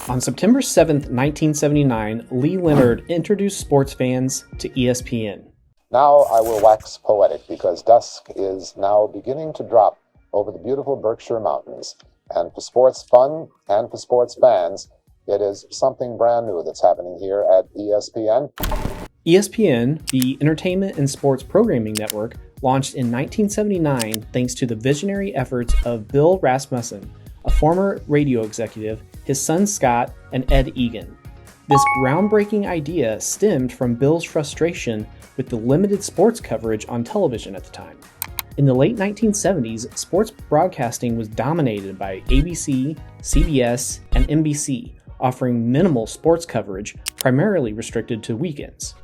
On September 7th, 1979, Lee Leonard introduced sports fans to ESPN. Now I will wax poetic because dusk is now beginning to drop over the beautiful Berkshire Mountains. And for sports fun and for sports fans, it is something brand new that's happening here at ESPN. ESPN, the Entertainment and Sports Programming Network, launched in 1979 thanks to the visionary efforts of Bill Rasmussen, a former radio executive, his son Scott, and Ed Egan. This groundbreaking idea stemmed from Bill's frustration with the limited sports coverage on television at the time. In the late 1970s, sports broadcasting was dominated by ABC, CBS, and NBC, offering minimal sports coverage, primarily restricted to weekends.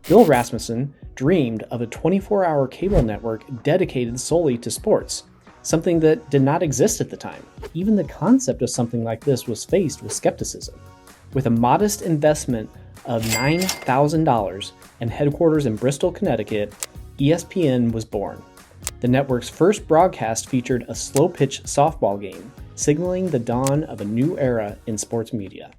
Bill Rasmussen dreamed of a 24-hour cable network dedicated solely to sports, something that did not exist at the time. Even the concept of something like this was faced with skepticism. With a modest investment of $9,000 and headquarters in Bristol, Connecticut, ESPN was born. The network's first broadcast featured a slow-pitch softball game, signaling the dawn of a new era in sports media.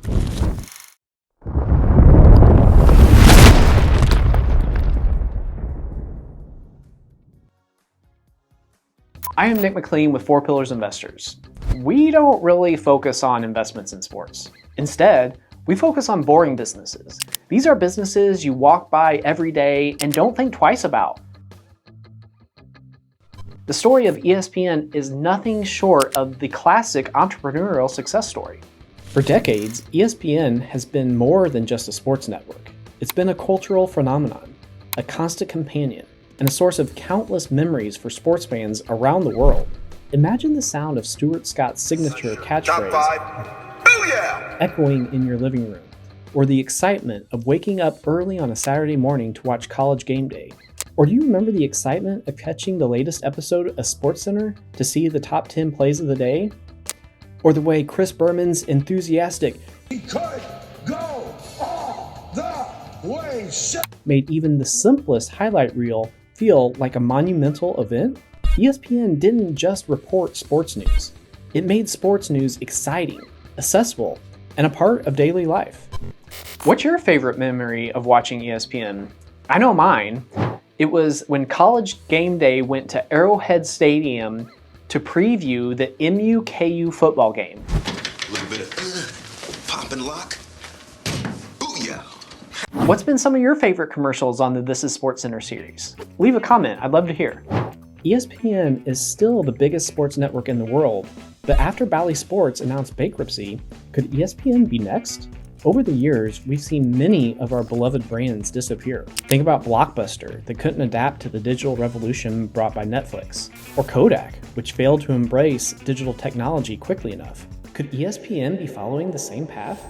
I am Nick McLean with 4 Pillars Investors. We don't really focus on investments in sports. Instead, we focus on boring businesses. These are businesses you walk by every day and don't think twice about. The story of ESPN is nothing short of the classic entrepreneurial success story. For decades, ESPN has been more than just a sports network. It's been a cultural phenomenon, a constant companion, and a source of countless memories for sports fans around the world. Imagine the sound of Stuart Scott's signature catchphrase echoing in your living room, or the excitement of waking up early on a Saturday morning to watch College Game Day. Or do you remember the excitement of catching the latest episode of SportsCenter to see the top 10 plays of the day? Or the way Chris Berman's enthusiastic "He could go all the way" made even the simplest highlight reel feel like a monumental event? ESPN didn't just report sports news. It made sports news exciting, accessible, and a part of daily life. What's your favorite memory of watching ESPN? I know mine. It was when College Game Day went to Arrowhead Stadium to preview the MU-KU football game. A little bit of pop and lock. Booyah! What's been some of your favorite commercials on the This Is SportsCenter series? Leave a comment, I'd love to hear. ESPN is still the biggest sports network in the world, but after Bally Sports announced bankruptcy, could ESPN be next? Over the years, we've seen many of our beloved brands disappear. Think about Blockbuster, that couldn't adapt to the digital revolution brought by Netflix, or Kodak, which failed to embrace digital technology quickly enough. Could ESPN be following the same path?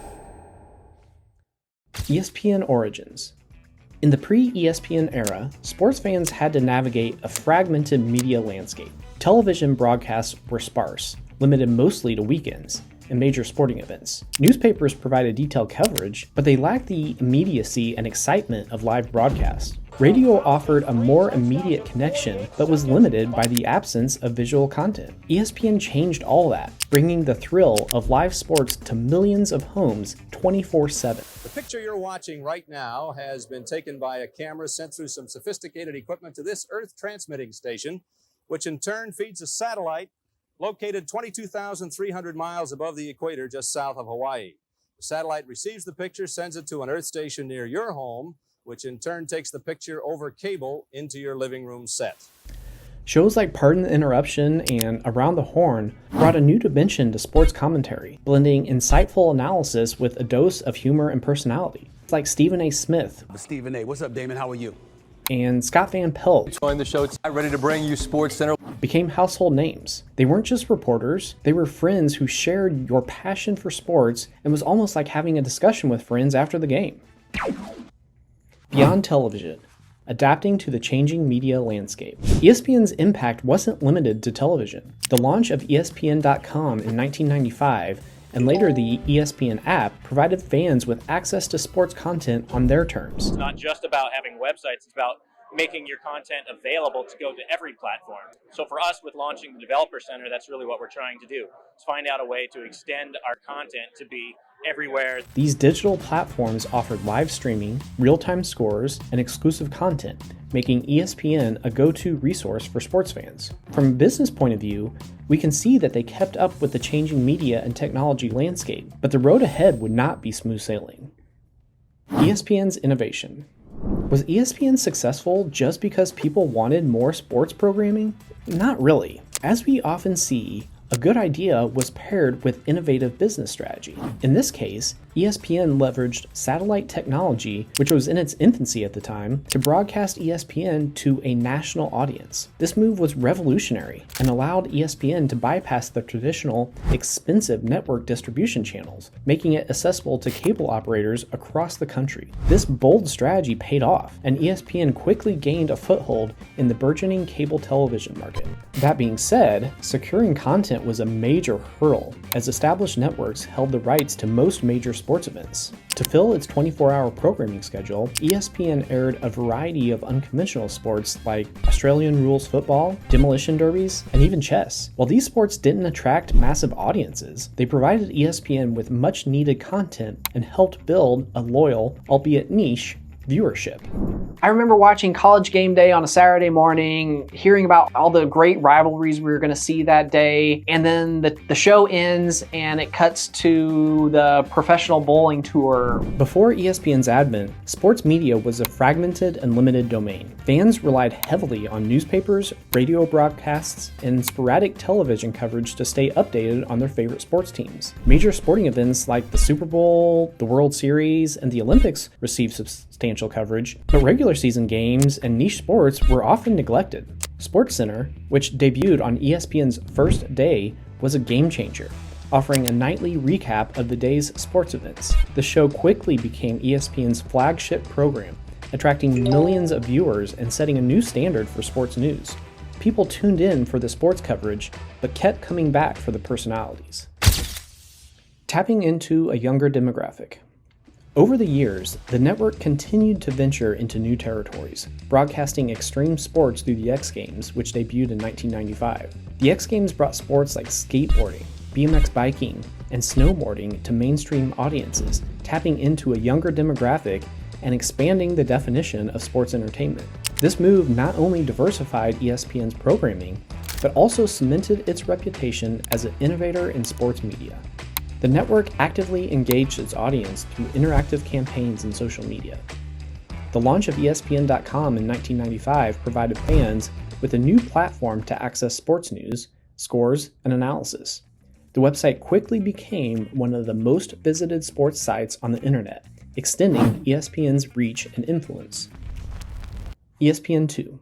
ESPN origins. In the pre-ESPN era, sports fans had to navigate a fragmented media landscape. Television broadcasts were sparse, limited mostly to weekends and major sporting events. Newspapers provided detailed coverage, but they lacked the immediacy and excitement of live broadcasts. Radio offered a more immediate connection, but was limited by the absence of visual content. ESPN changed all that, bringing the thrill of live sports to millions of homes 24/7. The picture you're watching right now has been taken by a camera sent through some sophisticated equipment to this Earth transmitting station, which in turn feeds a satellite located 22,300 miles above the equator just south of Hawaii. The satellite receives the picture, sends it to an Earth station near your home, which in turn takes the picture over cable into your living room set. Shows like Pardon the Interruption and Around the Horn brought a new dimension to sports commentary, blending insightful analysis with a dose of humor and personality. It's like Stephen A. Smith. Stephen A. What's up, Damon? How are you? And Scott Van Pelt. Join the show. Ready to bring you SportsCenter. Became household names. They weren't just reporters, they were friends who shared your passion for sports and was almost like having a discussion with friends after the game. Beyond television, adapting to the changing media landscape. ESPN's impact wasn't limited to television. The launch of ESPN.com in 1995 and later the ESPN app provided fans with access to sports content on their terms. It's not just about having websites, it's about making your content available to go to every platform. So for us, with launching the Developer Center, that's really what we're trying to do, is find out a way to extend our content to be everywhere. These digital platforms offered live streaming, real-time scores, and exclusive content, making ESPN a go-to resource for sports fans. From a business point of view, we can see that they kept up with the changing media and technology landscape, but the road ahead would not be smooth sailing. ESPN's innovation. Was ESPN successful just because people wanted more sports programming? Not really. As we often see, a good idea was paired with innovative business strategy. In this case, ESPN leveraged satellite technology, which was in its infancy at the time, to broadcast ESPN to a national audience. This move was revolutionary and allowed ESPN to bypass the traditional, expensive network distribution channels, making it accessible to cable operators across the country. This bold strategy paid off, and ESPN quickly gained a foothold in the burgeoning cable television market. That being said, securing content was a major hurdle, as established networks held the rights to most major sports events. To fill its 24-hour programming schedule, ESPN aired a variety of unconventional sports like Australian rules football, demolition derbies, and even chess. While these sports didn't attract massive audiences, they provided ESPN with much needed content and helped build a loyal, albeit niche, viewership. I remember watching College Game Day on a Saturday morning, hearing about all the great rivalries we were going to see that day, and then the show ends and it cuts to the professional bowling tour. Before ESPN's advent, sports media was a fragmented and limited domain. Fans relied heavily on newspapers, radio broadcasts, and sporadic television coverage to stay updated on their favorite sports teams. Major sporting events like the Super Bowl, the World Series, and the Olympics received substantial coverage, but regular season games and niche sports were often neglected. SportsCenter, which debuted on ESPN's first day, was a game changer, offering a nightly recap of the day's sports events. The show quickly became ESPN's flagship program, attracting millions of viewers and setting a new standard for sports news. People tuned in for the sports coverage, but kept coming back for the personalities. Tapping into a younger demographic. Over the years, the network continued to venture into new territories, broadcasting extreme sports through the X Games, which debuted in 1995. The X Games brought sports like skateboarding, BMX biking, and snowboarding to mainstream audiences, tapping into a younger demographic and expanding the definition of sports entertainment. This move not only diversified ESPN's programming, but also cemented its reputation as an innovator in sports media. The network actively engaged its audience through interactive campaigns and social media. The launch of ESPN.com in 1995 provided fans with a new platform to access sports news, scores, and analysis. The website quickly became one of the most visited sports sites on the internet, extending ESPN's reach and influence. ESPN2.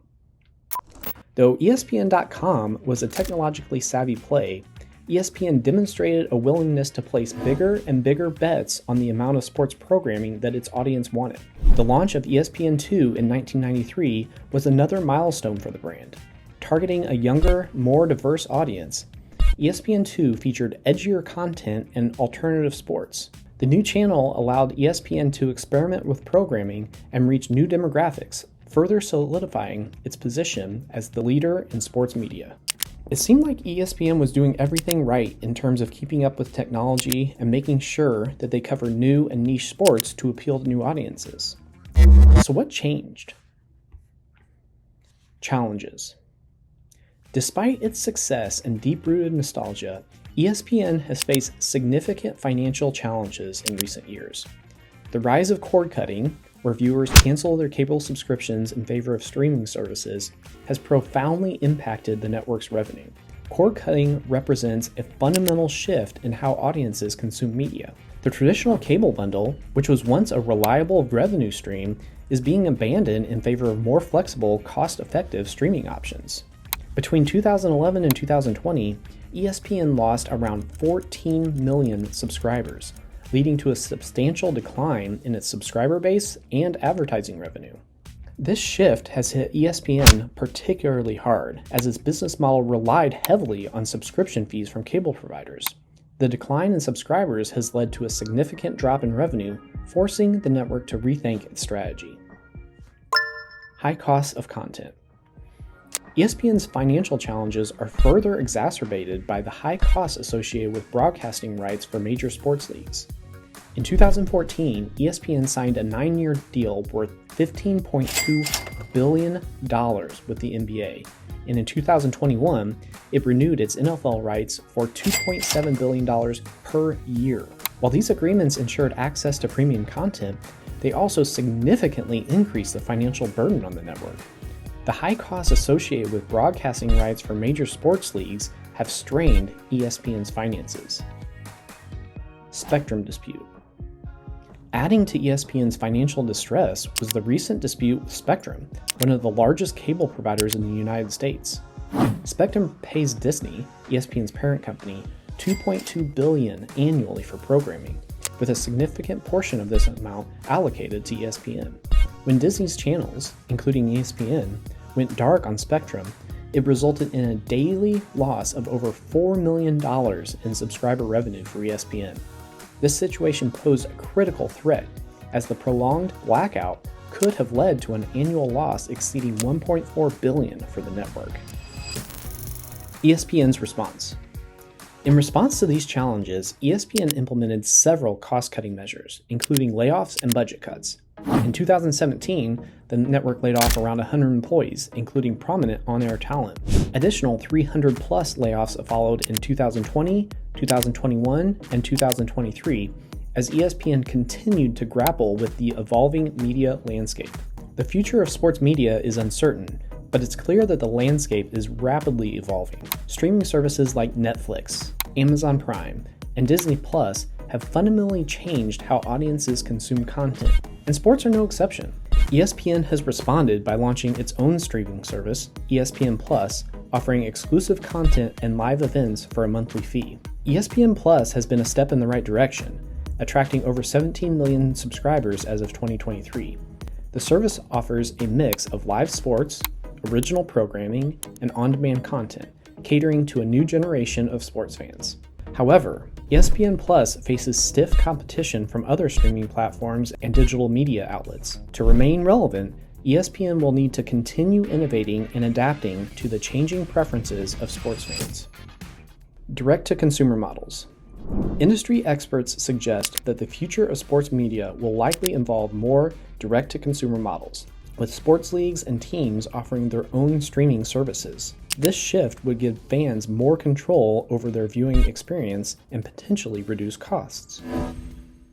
Though ESPN.com was a technologically savvy play, ESPN demonstrated a willingness to place bigger and bigger bets on the amount of sports programming that its audience wanted. The launch of ESPN2 in 1993 was another milestone for the brand. Targeting a younger, more diverse audience, ESPN2 featured edgier content and alternative sports. The new channel allowed ESPN to experiment with programming and reach new demographics, further solidifying its position as the leader in sports media. It seemed like ESPN was doing everything right in terms of keeping up with technology and making sure that they cover new and niche sports to appeal to new audiences. So what changed? Challenges. Despite its success and deep-rooted nostalgia, ESPN has faced significant financial challenges in recent years. The rise of cord cutting, where viewers cancel their cable subscriptions in favor of streaming services, has profoundly impacted the network's revenue. Cord cutting represents a fundamental shift in how audiences consume media. The traditional cable bundle, which was once a reliable revenue stream, is being abandoned in favor of more flexible, cost-effective streaming options. Between 2011 and 2020, ESPN lost around 14 million subscribers, leading to a substantial decline in its subscriber base and advertising revenue. This shift has hit ESPN particularly hard, as its business model relied heavily on subscription fees from cable providers. The decline in subscribers has led to a significant drop in revenue, forcing the network to rethink its strategy. High costs of content. ESPN's financial challenges are further exacerbated by the high costs associated with broadcasting rights for major sports leagues. In 2014, ESPN signed a 9-year deal worth $15.2 billion with the NBA, and in 2021, it renewed its NFL rights for $2.7 billion per year. While these agreements ensured access to premium content, they also significantly increased the financial burden on the network. The high costs associated with broadcasting rights for major sports leagues have strained ESPN's finances. Spectrum dispute. Adding to ESPN's financial distress was the recent dispute with Spectrum, one of the largest cable providers in the United States. Spectrum pays Disney, ESPN's parent company, $2.2 billion annually for programming, with a significant portion of this amount allocated to ESPN. When Disney's channels, including ESPN, went dark on Spectrum, it resulted in a daily loss of over $4 million in subscriber revenue for ESPN. This situation posed a critical threat, as the prolonged blackout could have led to an annual loss exceeding $1.4 billion for the network. ESPN's response. In response to these challenges, ESPN implemented several cost-cutting measures, including layoffs and budget cuts. In 2017, the network laid off around 100 employees, including prominent on-air talent. Additional 300-plus layoffs followed in 2020, 2021, and 2023, as ESPN continued to grapple with the evolving media landscape. The future of sports media is uncertain, but it's clear that the landscape is rapidly evolving. Streaming services like Netflix, Amazon Prime, and Disney Plus have fundamentally changed how audiences consume content, and sports are no exception. ESPN has responded by launching its own streaming service, ESPN Plus, offering exclusive content and live events for a monthly fee. ESPN Plus has been a step in the right direction, attracting over 17 million subscribers as of 2023. The service offers a mix of live sports, original programming, and on-demand content, catering to a new generation of sports fans. However, ESPN Plus faces stiff competition from other streaming platforms and digital media outlets. To remain relevant, ESPN will need to continue innovating and adapting to the changing preferences of sports fans. Direct-to-consumer models. Industry experts suggest that the future of sports media will likely involve more direct-to-consumer models, with sports leagues and teams offering their own streaming services. This shift would give fans more control over their viewing experience and potentially reduce costs.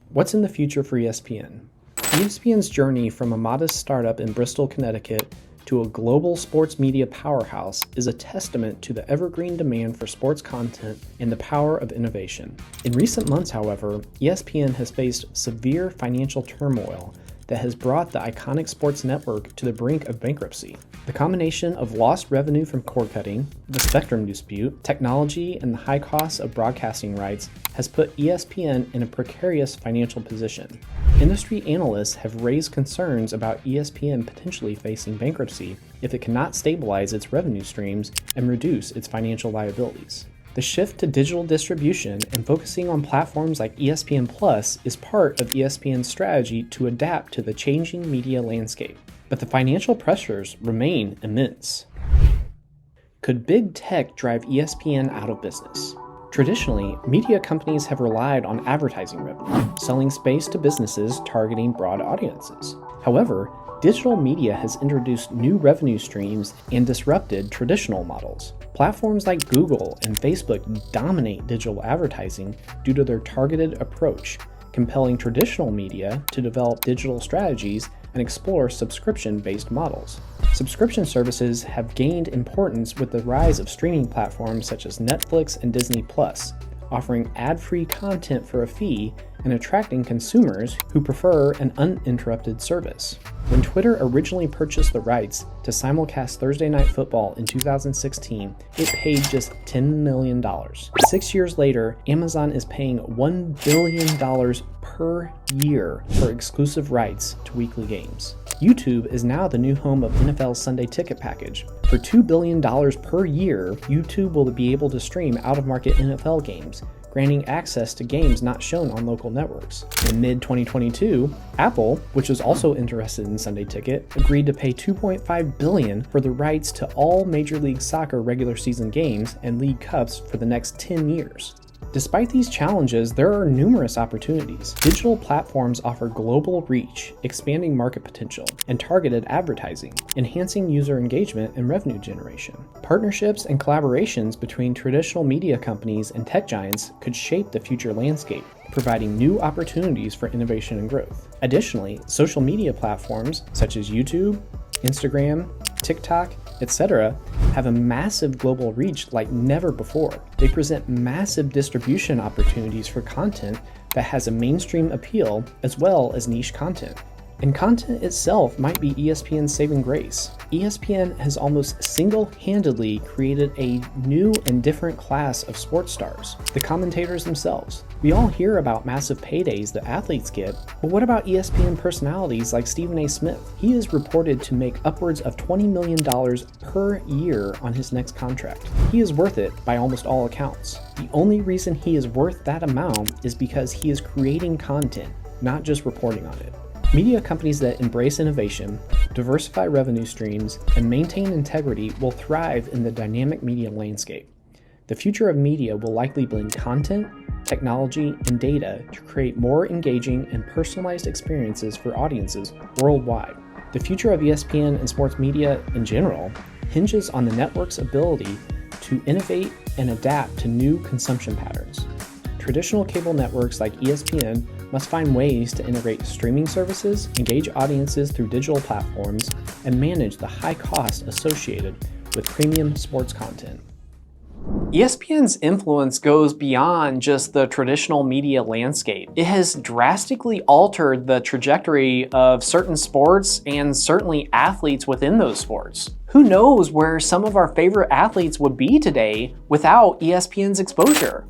What's in the future for ESPN? ESPN's journey from a modest startup in Bristol, Connecticut, to a global sports media powerhouse is a testament to the evergreen demand for sports content and the power of innovation. In recent months, however, ESPN has faced severe financial turmoil that has brought the iconic sports network to the brink of bankruptcy. The combination of lost revenue from cord cutting, the Spectrum dispute, technology, and the high costs of broadcasting rights has put ESPN in a precarious financial position. Industry analysts have raised concerns about ESPN potentially facing bankruptcy if it cannot stabilize its revenue streams and reduce its financial liabilities. The shift to digital distribution and focusing on platforms like ESPN Plus is part of ESPN's strategy to adapt to the changing media landscape, but the financial pressures remain immense. Could big tech drive ESPN out of business? Traditionally, media companies have relied on advertising revenue, selling space to businesses targeting broad audiences. However, digital media has introduced new revenue streams and disrupted traditional models. Platforms like Google and Facebook dominate digital advertising due to their targeted approach, compelling traditional media to develop digital strategies and explore subscription-based models. Subscription services have gained importance with the rise of streaming platforms such as Netflix and Disney Plus, offering ad-free content for a fee and attracting consumers who prefer an uninterrupted service. When Twitter originally purchased the rights to simulcast Thursday Night Football in 2016, it paid just $10 million. 6 years later, Amazon is paying $1 billion per year for exclusive rights to weekly games. YouTube is now the new home of NFL's Sunday Ticket package. For $2 billion per year, YouTube will be able to stream out-of-market NFL games, granting access to games not shown on local networks. In mid-2022, Apple, which was also interested in Sunday Ticket, agreed to pay $2.5 billion for the rights to all Major League Soccer regular season games and League Cups for the next 10 years. Despite these challenges, there are numerous opportunities. Digital platforms offer global reach, expanding market potential, and targeted advertising, enhancing user engagement and revenue generation. Partnerships and collaborations between traditional media companies and tech giants could shape the future landscape, providing new opportunities for innovation and growth. Additionally, social media platforms such as YouTube, Instagram, TikTok, etc. have a massive global reach like never before. They present massive distribution opportunities for content that has a mainstream appeal as well as niche content. And content itself might be ESPN's saving grace. ESPN has almost single-handedly created a new and different class of sports stars, the commentators themselves. We all hear about massive paydays that athletes get, but what about ESPN personalities like Stephen A. Smith? He is reported to make upwards of $20 million per year on his next contract. He is worth it by almost all accounts. The only reason he is worth that amount is because he is creating content, not just reporting on it. Media companies that embrace innovation, diversify revenue streams, and maintain integrity will thrive in the dynamic media landscape. The future of media will likely blend content, technology, and data to create more engaging and personalized experiences for audiences worldwide. The future of ESPN and sports media in general hinges on the network's ability to innovate and adapt to new consumption patterns. Traditional cable networks like ESPN must find ways to integrate streaming services, engage audiences through digital platforms, and manage the high cost associated with premium sports content. ESPN's influence goes beyond just the traditional media landscape. It has drastically altered the trajectory of certain sports and certainly athletes within those sports. Who knows where some of our favorite athletes would be today without ESPN's exposure?